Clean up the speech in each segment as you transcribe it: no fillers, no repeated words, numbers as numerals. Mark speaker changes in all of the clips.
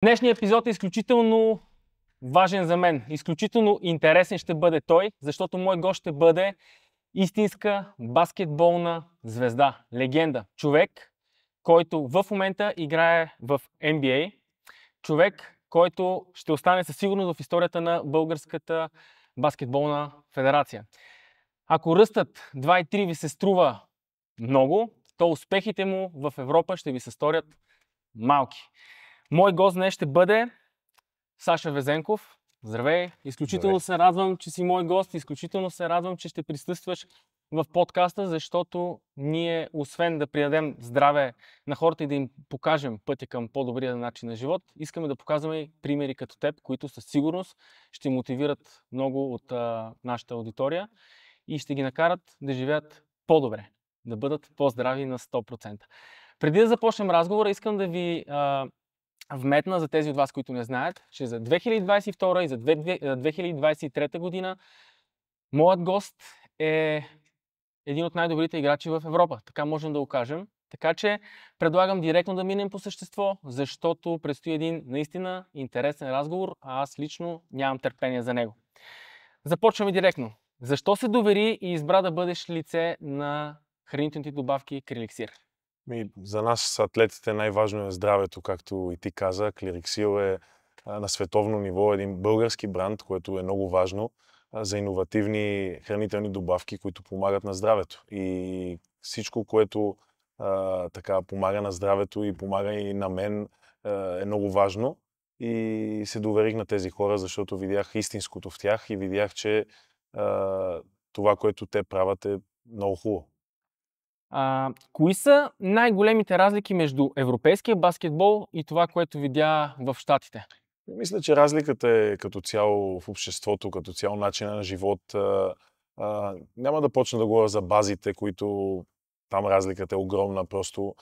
Speaker 1: Днешният епизод е изключително важен за мен. Изключително интересен ще бъде той, защото мой гост ще бъде истинска баскетболна звезда, легенда. Човек, който в момента играе в NBA. Човек, който ще остане със сигурност в историята на Българската баскетболна федерация. Ако ръстът 2,3 ви се струва много, то успехите му в Европа ще ви се сторят малки. Мой гост днес ще бъде Саша Везенков. Здравей! Изключително се радвам, че си мой гост. Изключително се радвам, че ще присъстваш в подкаста, защото ние, освен да придадем здраве на хората и да им покажем пътя към по-добрия начин на живот, искаме да показваме примери като теб, които със сигурност ще мотивират много от нашата аудитория и ще ги накарат да живеят по-добре, да бъдат по-здрави на 100%. Преди да започнем разговора, искам да ви вметна за тези от вас, които не знаят, че за 2022 и за 2023 година моят гост е един от най-добрите играчи в Европа. Така можем да го кажем. Така че предлагам директно да минем по същество, защото предстои един наистина интересен разговор, а аз лично нямам търпение за него. Започваме директно. Защо се довери и избра да бъдеш лице на хранителните добавки Крилексир?
Speaker 2: За нас, атлетите, най-важно е здравето, както и ти каза. Клириксил е на световно ниво един български бранд, което е много важно за иновативни хранителни добавки, които помагат на здравето. И всичко, което така помага на здравето и помага и на мен, е много важно. И се доверих на тези хора, защото видях истинското в тях и видях, че това, което те правят, е много хубаво.
Speaker 1: Кои са най-големите разлики между европейския баскетбол и това, което видя в Щатите?
Speaker 2: Мисля, че разликата е като цяло в обществото, като цяло начина на живот. Няма да почна да говоря за базите, които там разликата е огромна. Просто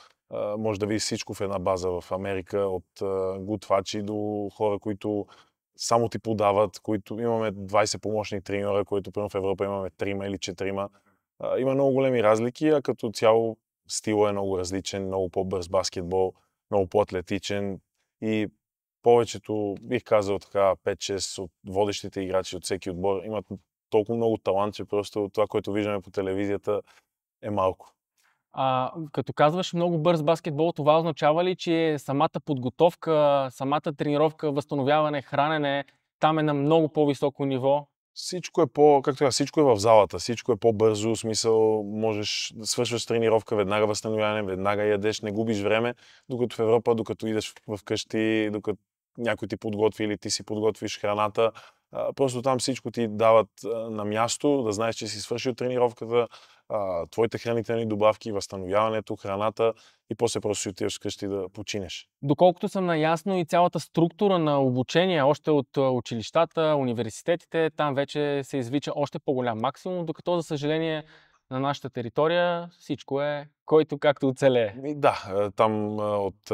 Speaker 2: може да видиш всичко в една база в Америка, от готвачи до хора, които само ти подават, които имаме 20 помощни треньора, които в Европа имаме 3 или 4. Има много големи разлики, а като цяло стила е много различен, много по-бърз баскетбол, много по-атлетичен и повечето, бих казал така, 5-6 от водещите играчи от всеки отбор имат толкова много талант, че просто това, което виждаме по телевизията, е малко.
Speaker 1: Като казваш много бърз баскетбол, това означава ли, че самата подготовка, самата тренировка, възстановяване, хранене, там е на много по-високо ниво?
Speaker 2: Всичко е всичко е в залата, всичко е по-бързо, в смисъл можеш да свършваш тренировка, веднага възстановяване, веднага ядеш, не губиш време, докато в Европа, докато идеш вкъщи, докато някой ти подготви или ти си подготвиш храната, просто там всичко ти дават на място, да знаеш, че си свършил тренировката, твоите хранителни добавки, възстановяването, храната и после просто си отиваш вкъщи да починеш.
Speaker 1: Доколкото съм наясно и цялата структура на обучение, още от училищата, университетите, там вече се извича още по-голям максимум, докато за съжаление на нашата територия всичко е който както оцелее.
Speaker 2: Да, там от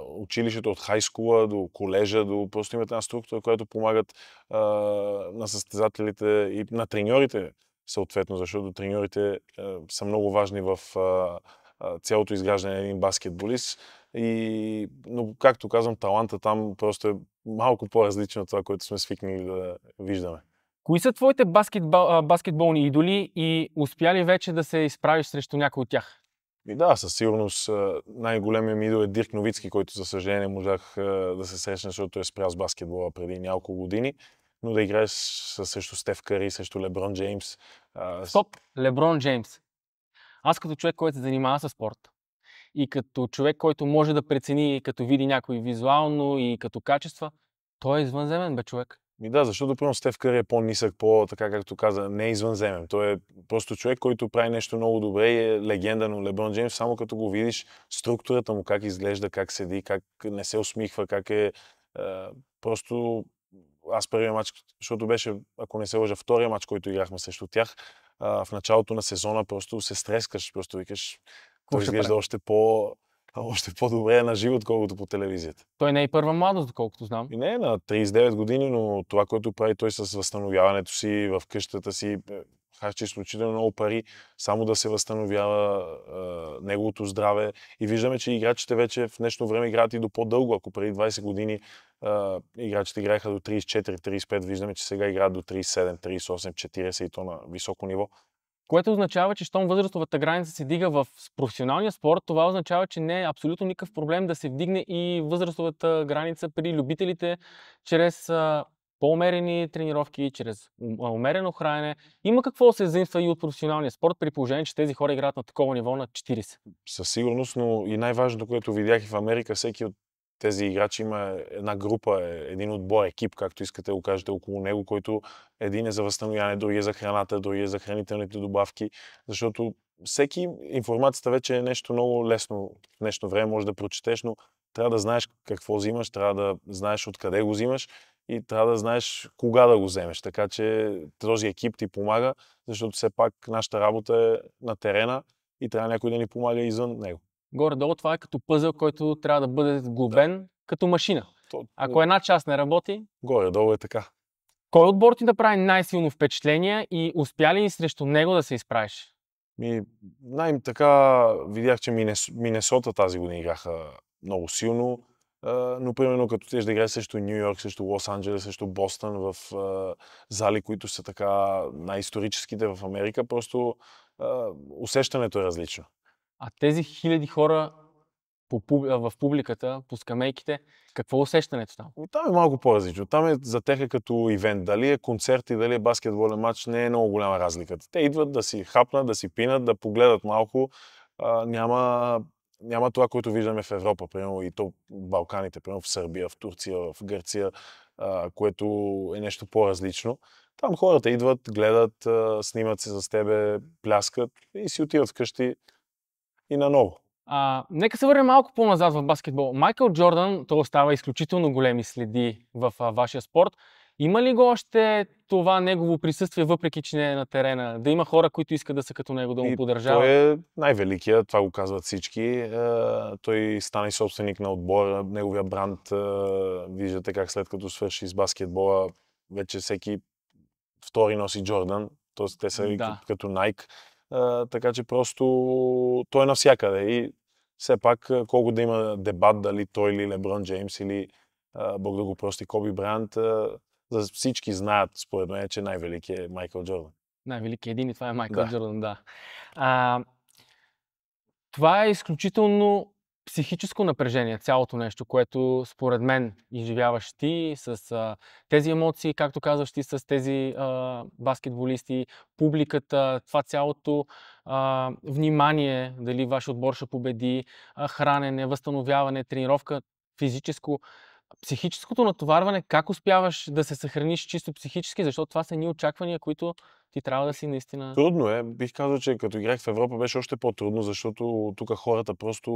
Speaker 2: училището, от хайскула до колежа, до просто имат една структура, която помагат на състезателите и на треньорите съответно, защото треньорите са много важни в цялото изграждане на един баскетболист. Но, както казвам, таланта там просто е малко по-различен от това, което сме свикнали да виждаме.
Speaker 1: Кои са твоите баскетболни идоли и успя ли вече да се изправиш срещу някой от тях?
Speaker 2: Да, със сигурност най-големият ми идол е Дирк Новицки, който за съжаление можах да се срещна, защото е спрял с баскетбола преди няколко години. Но да играеш срещу Стеф Къри, срещу Леброн Джеймс.
Speaker 1: Стоп! Леброн Джеймс. Аз като човек, който се занимава с спорт и като човек, който може да прецени, като види някой визуално и като качества, той е извънземен, бе, човек.
Speaker 2: Да, защото примерно Стеф Къри е по-нисък, така както каза, не е извънземен. Той е просто човек, който прави нещо много добре и е легенда, но Леброн Джеймс, само като го видиш, структурата му, как изглежда, как седи, как не се усмихва, как е просто... Аз първият матч, защото беше, ако не се лъжа, втория матч, който играхме срещу тях, в началото на сезона просто се стрескаш, просто викаш, той изглежда още по-добре на живо, отколкото по телевизията.
Speaker 1: Той не е първа младост, доколкото знам.
Speaker 2: И не е на 39 години, но това, което прави той с възстановяването си в къщата си, харчи изключително много пари, само да се възстановява неговото здраве. И виждаме, че играчите вече в днешно време играят и до по-дълго. Ако преди 20 години играчите играеха до 34-35, виждаме, че сега играят до 37, 38, 40 и то на високо ниво.
Speaker 1: Което означава, че щом възрастовата граница се дига в професионалния спорт, това означава, че не е абсолютно никакъв проблем да се вдигне и възрастовата граница при любителите чрез по-умерени тренировки, чрез умерено хранене. Има какво да се заимства и от професионалния спорт, при положение, че тези хора играят на такова ниво на 40.
Speaker 2: Със сигурност, но и най-важното, което видях и в Америка, всеки от тези играчи има една група, един отбор, екип, както искате да го кажете, около него, който един е за възстановяване, други е за храната, други е за хранителните добавки, защото всеки информацията вече е нещо много лесно в днешно време, може да прочетеш, но трябва да знаеш какво взимаш, трябва да знаеш откъде го взимаш и трябва да знаеш кога да го вземеш. Така че този екип ти помага, защото все пак нашата работа е на терена и трябва някой да ни помага извън него.
Speaker 1: Горе-долу това е като пъзъл, който трябва да бъде сглобен като машина. Ако една част не работи...
Speaker 2: Горе-долу е така.
Speaker 1: Кой отбор ти да прави най-силно впечатление и успя ли срещу него да се изправиш?
Speaker 2: Така видях, че Минесота тази година играха много силно, но примерно като тежда да играе срещу Ню Йорк, срещу Лос Анджелес, срещу Бостън в зали, които са така най-историческите в Америка, просто усещането е различно.
Speaker 1: А тези хиляди хора в публиката, по скамейките, какво е усещането там?
Speaker 2: Там е малко по-различно. Там е за тях като ивент. Дали е концерт и дали е баскетболен матч, не е много голяма разликата. Те идват да си хапнат, да си пинат, да погледат малко. Няма това, което виждаме в Европа, примерно и то в Балканите, примерно в Сърбия, в Турция, в Гърция, което е нещо по-различно. Там хората идват, гледат, снимат се с тебе, пляскат и си отиват вкъщи и наново.
Speaker 1: Нека се върнем малко по-назад в баскетбол. Майкъл Джордан, той остава изключително големи следи в вашия спорт. Има ли го още това негово присъствие, въпреки че не е на терена? Да има хора, които искат да са като него, да му поддържават?
Speaker 2: Той е най-великият, това го казват всички. Той стана и собственик на отбора, неговия бранд. Виждате как след като свърши с баскетбола, вече всеки втори носи Джордан. Тоест те са като Nike. Така че просто той е навсякъде и все пак колко да има дебат дали той или Леброн Джеймс или Бог да го прости Коби Брайант, за всички знаят според мен, че най-велики е Майкъл Джордан.
Speaker 1: Най-велики един и това е Майкъл Джордан, да. Това е изключително психическо напрежение, цялото нещо, което според мен изживяваш ти с тези емоции, както казваш ти, с тези баскетболисти, публиката, това цялото внимание, дали ваш отбор ще победи, хранене, възстановяване, тренировка, физическо, психическото натоварване, как успяваш да се съхраниш чисто психически, защото това са едни очаквания, които ти трябва да си наистина...
Speaker 2: Трудно е. Бих казал, че като играх в Европа беше още по-трудно, защото тук хората просто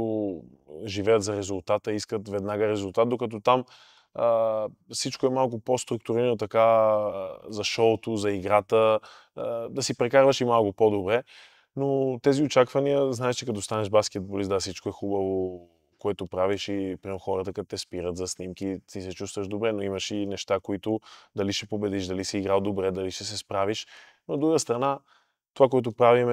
Speaker 2: живеят за резултата и искат веднага резултат, докато там всичко е малко по-структурирано така за шоуто, за играта, да си прекарваш и малко по-добре. Но тези очаквания, знаеш, че като станеш баскетболист, да, всичко е хубаво, което правиш и примерно хората, като те спират за снимки, ти се чувстваш добре, но имаш и неща, които дали ще победиш, дали си играл добре, дали ще се справиш. Но от друга страна, това, което правим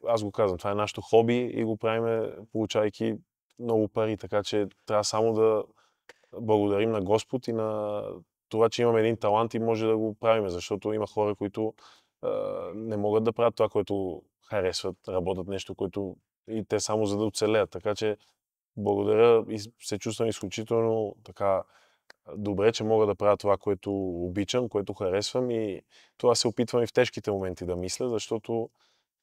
Speaker 2: аз го казвам, това е нашето хоби и го правим, получайки много пари, така че трябва само да благодарим на Господ и на това, че имаме един талант и може да го правим, защото има хора, които не могат да правят това, което харесват, работят нещо, което и те само за да оцелеят. Така че благодаря и се чувствам изключително така добре, че мога да правя това, което обичам, което харесвам и това се опитвам и в тежките моменти да мисля, защото,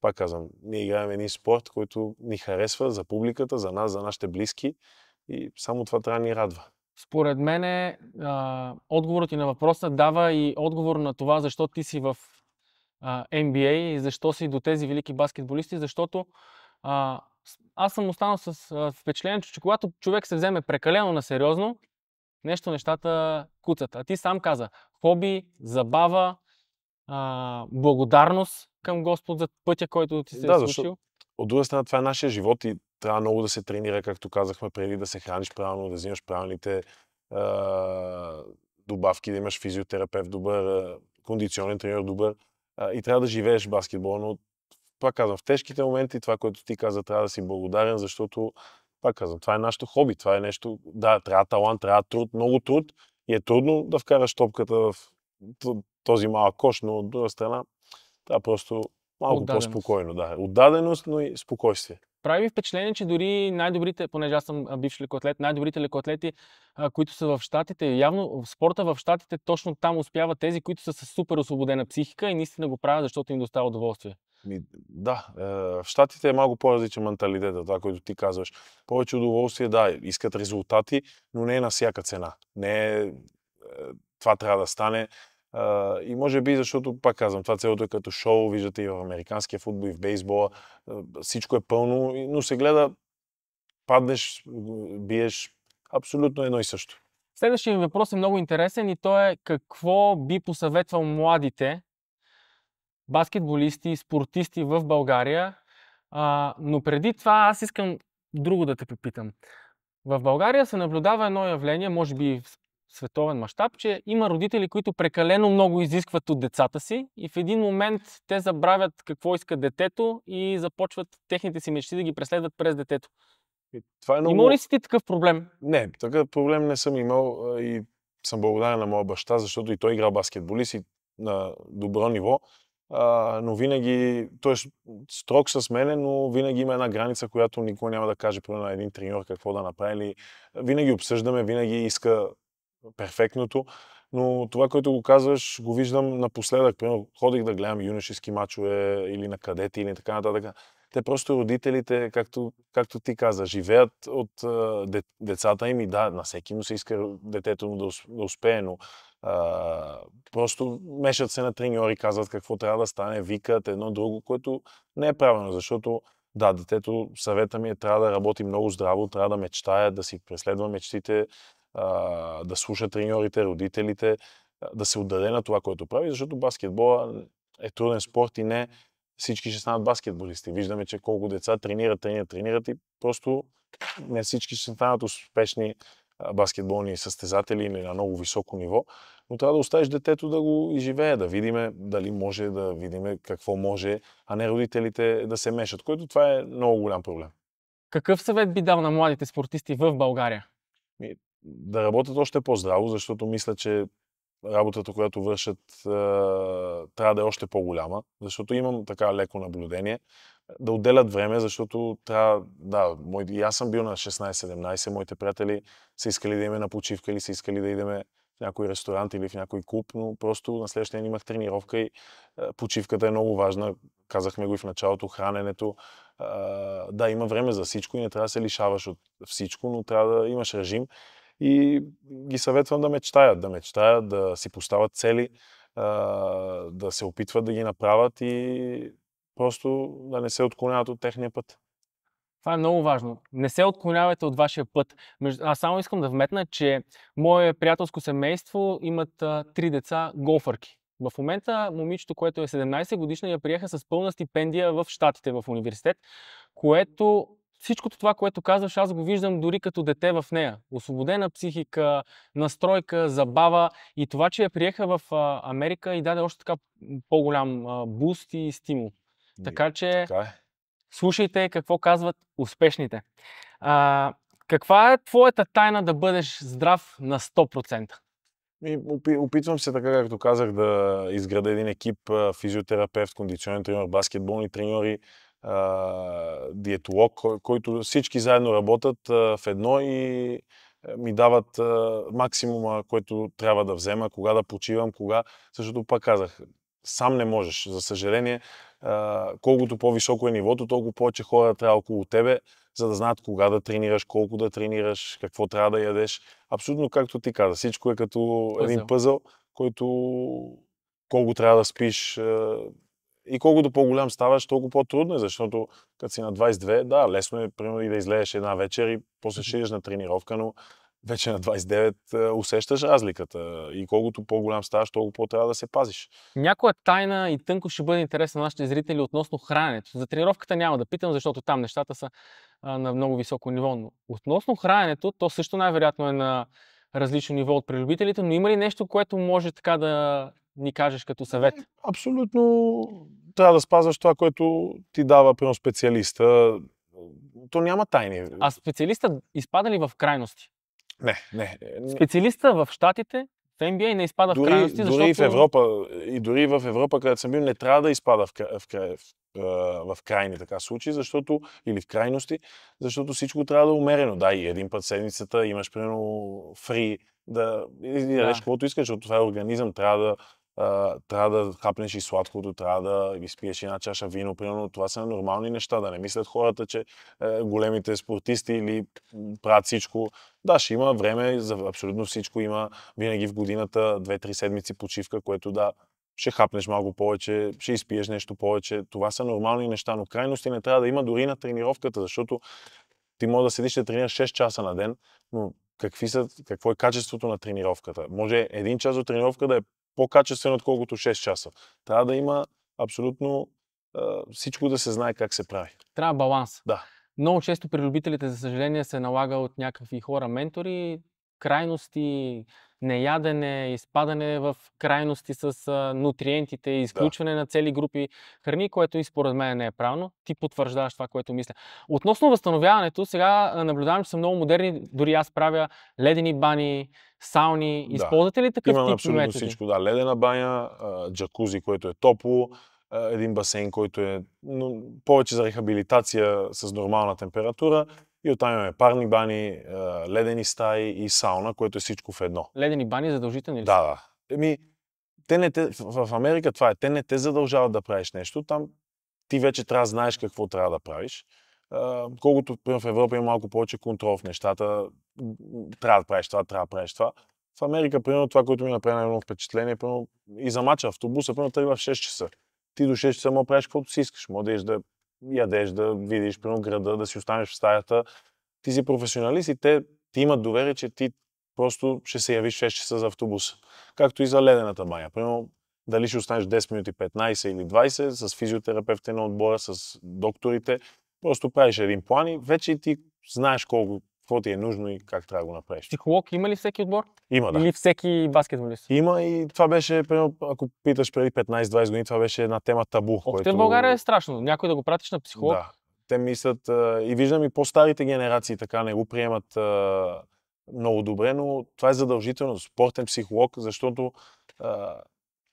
Speaker 2: пак казвам, ние играем един спорт, който ни харесва за публиката, за нас, за нашите близки и само това трябва да ни радва.
Speaker 1: Според мен отговорът ти на въпроса дава и отговор на това, защо ти си в NBA и защо си до тези велики баскетболисти, защото аз съм останал с впечатлението, че когато човек се вземе прекалено на сериозно, нещата куцат. А ти сам каза, хоби, забава, благодарност към Господ за пътя, който ти се е случил.
Speaker 2: От друга страна, това е нашия живот и трябва много да се тренира, както казахме, преди да се храниш правилно, да взимаш правилните добавки, да имаш физиотерапевт добър, кондиционен тренер добър. и трябва да живееш баскетбол, но пак казвам, в тежките моменти това, което ти каза, трябва да си благодарен, защото, пак казвам, това е нашето хоби, това е нещо, да, трябва талант, трябва труд, много труд и е трудно да вкараш топката в този малък кош, но от друга страна трябва просто малко по-спокойно. Да. Отдаденост, но и спокойствие.
Speaker 1: Прави ми впечатление, че дори най-добрите, понеже аз съм бивш лекоатлет, най-добрите лекоатлети, които са в Щатите, явно в спорта в Щатите точно там успяват тези, които са с супер освободена психика и наистина го правят, защото им доставя удоволствие.
Speaker 2: Да, в Щатите е малко по-различен менталитет, това, което ти казваш. Повече удоволствие, да, искат резултати, но не е на всяка цена. Не е, това трябва да стане. И може би, защото, пак казвам, това целото е като шоу, виждате и в американския футбол, и в бейсбола. Всичко е пълно, но се гледа, паднеш, биеш, абсолютно едно и също.
Speaker 1: Следващия ми въпрос е много интересен и то е какво би посъветвал младите баскетболисти, спортисти в България. Но преди това аз искам друго да те попитам. В България се наблюдава едно явление, може би в световен мащаб, че има родители, които прекалено много изискват от децата си и в един момент те забравят какво иска детето и започват техните си мечти да ги преследват през детето.
Speaker 2: Това е много...
Speaker 1: Имал ли си ти такъв проблем?
Speaker 2: Не, такъв проблем не съм имал и съм благодарен на моя баща, защото и той игра баскетболист и на добро ниво. Но винаги, той е строг с мене, но винаги има една граница, която никога няма да каже примерно на един треньор какво да направи. Винаги обсъждаме, винаги иска перфектното, но това, което го казваш, го виждам напоследък. Примерно, ходих да гледам юношески мачове или на кадети или така нататък. Те просто родителите, както ти каза, живеят от децата им и да, на всеки му се иска детето му да успее, но просто мешат се на треньори, казват какво трябва да стане, викат едно друго, което не е правилно, защото да, детето, съвета ми е, трябва да работи много здраво, трябва да мечтае, да си преследва мечтите, да слуша треньорите, родителите, да се отдаде на това, което прави, защото баскетбола е труден спорт и не всички ще станат баскетболисти. Виждаме, че колко деца тренират и просто не всички ще станат успешни баскетболни състезатели или на много високо ниво, но трябва да оставиш детето да го изживее, да видиме дали може, да видиме какво може, а не родителите да се мешат, което това е много голям проблем.
Speaker 1: Какъв съвет би дал на младите спортисти в България?
Speaker 2: Да работят още по-здраво, защото мисля, че работата, която вършат, трябва да е още по-голяма, защото имам така леко наблюдение. Да отделят време, защото трябва, да, и аз съм бил на 16-17, моите приятели са искали да име на почивка или са искали да идеме в някой ресторант или в някой клуб, но просто на следващия ден имах тренировка и почивката е много важна. Казахме го и в началото, храненето. Да, има време за всичко и не трябва да се лишаваш от всичко, но трябва да имаш режим. И ги съветвам да мечтаят, да си поставят цели, да се опитват да ги направят и просто да не се отклоняват от техния път.
Speaker 1: Това е много важно. Не се отклонявайте от вашия път. Аз само искам да вметна, че мое приятелско семейство имат 3 деца голфърки. В момента момичето, което е 17 годишна, я приеха с пълна стипендия в Щатите, в университет, което всичкото това, което казваш, аз го виждам дори като дете в нея. Освободена психика, настройка, забава и това, че я приеха в Америка и даде още така по-голям буст и стимул. Така че слушайте какво казват успешните. Каква е твоята тайна да бъдеш здрав на 100%?
Speaker 2: Опитвам се, така както казах, да изграда един екип, физиотерапевт, кондиционен треньор, баскетболни треньори, диетолог, който всички заедно работят в едно и ми дават максимума, който трябва да взема, кога да почивам, защото пак казах, сам не можеш. За съжаление, колкото по-високо е нивото, толкова повече хора трябва около тебе, за да знаят кога да тренираш, колко да тренираш, какво трябва да ядеш. Абсолютно както ти каза, всичко е като един пъзъл, който колко трябва да спиш и колкото по-голям ставаш, толкова по-трудно е, защото като си на 22, да, лесно е, примерно, и да излезеш една вечер и после ще идеш на тренировка, но вече на 29 усещаш разликата и колкото по-голям ставаш, толкова по-трябва да се пазиш.
Speaker 1: Някоя тайна и тънко ще бъде интересна на нашите зрители относно храненето. За тренировката няма да питам, защото там нещата са на много високо ниво. Но относно храненето, то също най-вероятно е на различно ниво от прелюбителите, но има ли нещо, което може така ни кажеш като съвет?
Speaker 2: Абсолютно трябва да спазваш това, което ти дава примерно специалиста. То няма тайни.
Speaker 1: А специалиста изпада ли в крайности?
Speaker 2: Не.
Speaker 1: Специалиста в Щатите, в NBA не изпада в крайности, защото...
Speaker 2: Дори в Европа, където съм бил, не трябва да изпада в крайни така случаи, или в крайности, защото всичко трябва да е умерено. Да, и един път седмицата имаш примерно фри да ядеш каквото искаш, защото това е организъм, трябва да хапнеш и сладкото, трябва да изпиеш една чаша вино, примерно. Това са нормални неща, да не мислят хората, че големите спортисти или правят всичко. Да, ще има време за абсолютно всичко, има винаги в годината 2-3 седмици почивка, което да, ще хапнеш малко повече, ще изпиеш нещо повече. Това са нормални неща, но крайности не трябва да има дори на тренировката, защото ти може да седиш да тренираш 6 часа на ден, но какво е качеството на тренировката? Може един час от тренировка да е по-качествено, отколкото 6 часа. Трябва да има абсолютно всичко да се знае как се прави.
Speaker 1: Трябва баланс.
Speaker 2: Да.
Speaker 1: Много често при любителите, за съжаление, се налага от някакви хора ментори, крайности, неядене, изпадане в крайности с нутриентите, изключване на цели групи храни, което и според мен не е правилно. Ти потвърждаваш това, което мисля. Относно възстановяването, сега наблюдавам, че са много модерни, дори аз правя ледени бани, сауни.
Speaker 2: Да.
Speaker 1: Използвате ли такъв
Speaker 2: Имам
Speaker 1: тип
Speaker 2: абсолютно
Speaker 1: методи?
Speaker 2: всичко. Да, ледена баня, джакузи, което е топло, един басейн, който е повече за рехабилитация с нормална температура. И оттам имаме парни бани, ледени стаи и сауна, което е всичко в едно.
Speaker 1: Ледени бани задължителни ли?
Speaker 2: Да. В Америка това е. Те не те задължават да правиш нещо. Там ти вече трябва да знаеш какво трябва да правиш. Колкото в Европа има малко повече контрол в нещата. Трябва да правиш това, трябва да правиш това. В Америка, примерно, това, което ми направи едно впечатление, примерно, и за мача автобуса, примерно, тръгва в 6 часа. Ти до 6 часа може да правиш каквото си искаш. Може да ядеш, да видиш, примерно, града, да си останеш в стаята. Ти си професионалист и ти имат доверие, че ти просто ще се явиш 6 часа за автобуса. Както и за ледената баня. Примерно, дали ще останеш 10 минути, 15 или 20 с физиотерапевтите на отбора, с докторите. Просто правиш един план и вече ти знаеш какво ти е нужно и как трябва да го направиш.
Speaker 1: Психолог има ли всеки отбор?
Speaker 2: Има, да.
Speaker 1: Или всеки баскетболист?
Speaker 2: Има и това беше, примерно, ако питаш преди 15-20 години, това беше една тема табу.
Speaker 1: В България е страшно. Някой да го пратиш на психолог.
Speaker 2: Да. Те мислят и виждам и по-старите генерации така не го приемат много добре, но това е задължително. Спортен психолог, защото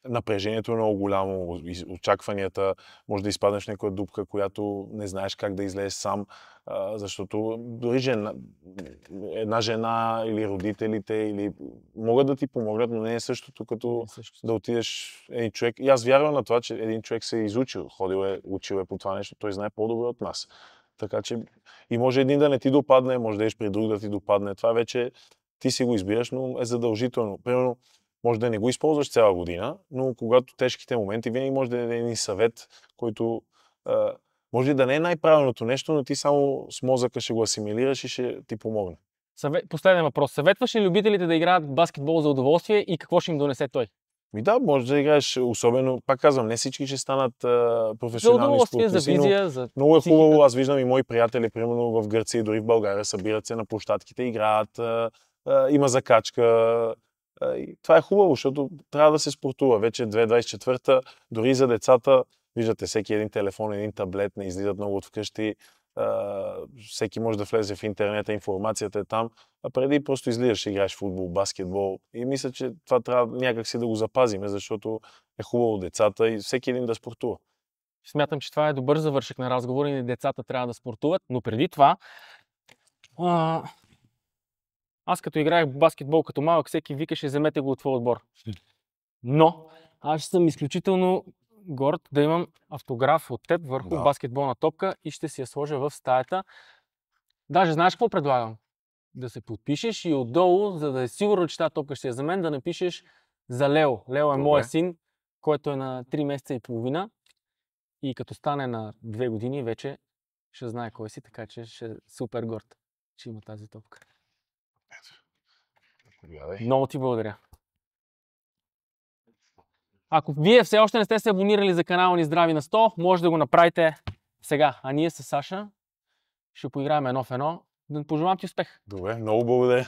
Speaker 2: напрежението е много голямо, очакванията, може да изпаднеш в някоя дупка, която не знаеш как да излезеш сам, защото дори една жена или родителите могат да ти помогнат, но не е същото, като да отидеш един човек. И аз вярвам на това, че един човек се е изучил, учил е по това нещо, той знае по-добре от нас. Така че и може един да не ти допадне, може да еш при друг да ти допадне. Това вече ти си го избираш, но е задължително. Примерно, може да не го използваш цяла година, но когато тежките моменти, винаги може да даде един съвет, който може да не е най-правилното нещо, но ти само с мозъка ще го асимилираш и ще ти помогне.
Speaker 1: Последен въпрос. Съветваш ли любителите да играят баскетбол за удоволствие и какво ще им донесе той?
Speaker 2: Да, може да играеш, особено, пак казвам, не всички ще станат професионални спортисти.
Speaker 1: За удоволствие, за визия, за
Speaker 2: много е хубаво, аз виждам и мои приятели, примерно в Гърция и дори в България, събират се на площадките, играят, има закачка. И това е хубаво, защото трябва да се спортува. Вече 2024-та, дори за децата, виждате, всеки един телефон, един таблет, не излизат много от вкъщи. Всеки може да влезе в интернета, информацията е там. А преди просто излизаш, играеш футбол, баскетбол. И мисля, че това трябва някакси да го запазим, защото е хубаво децата и всеки един да спортува.
Speaker 1: Смятам, че това е добър завършек на разговор и децата трябва да спортуват, но преди това аз като играех баскетбол като малък, всеки викаше, вземете го от твой отбор. Но аз съм изключително горд да имам автограф от теб върху баскетболна топка и ще си я сложа в стаята. Даже знаеш какво предлагам? Да се подпишеш и отдолу, за да е сигурно, че тази топка ще е за мен, да напишеш за Лео. Лео е моя син, който е на 3 месеца и половина и като стане на 2 години вече ще знае кой си, така че ще е супер горд, че има тази топка. Много ти благодаря. Ако вие все още не сте се абонирали за канала ни Здрави на 100, може да го направите сега. А ние с Саша ще поиграем едно в едно. Да пожелавам ти успех.
Speaker 2: Добре, много благодаря.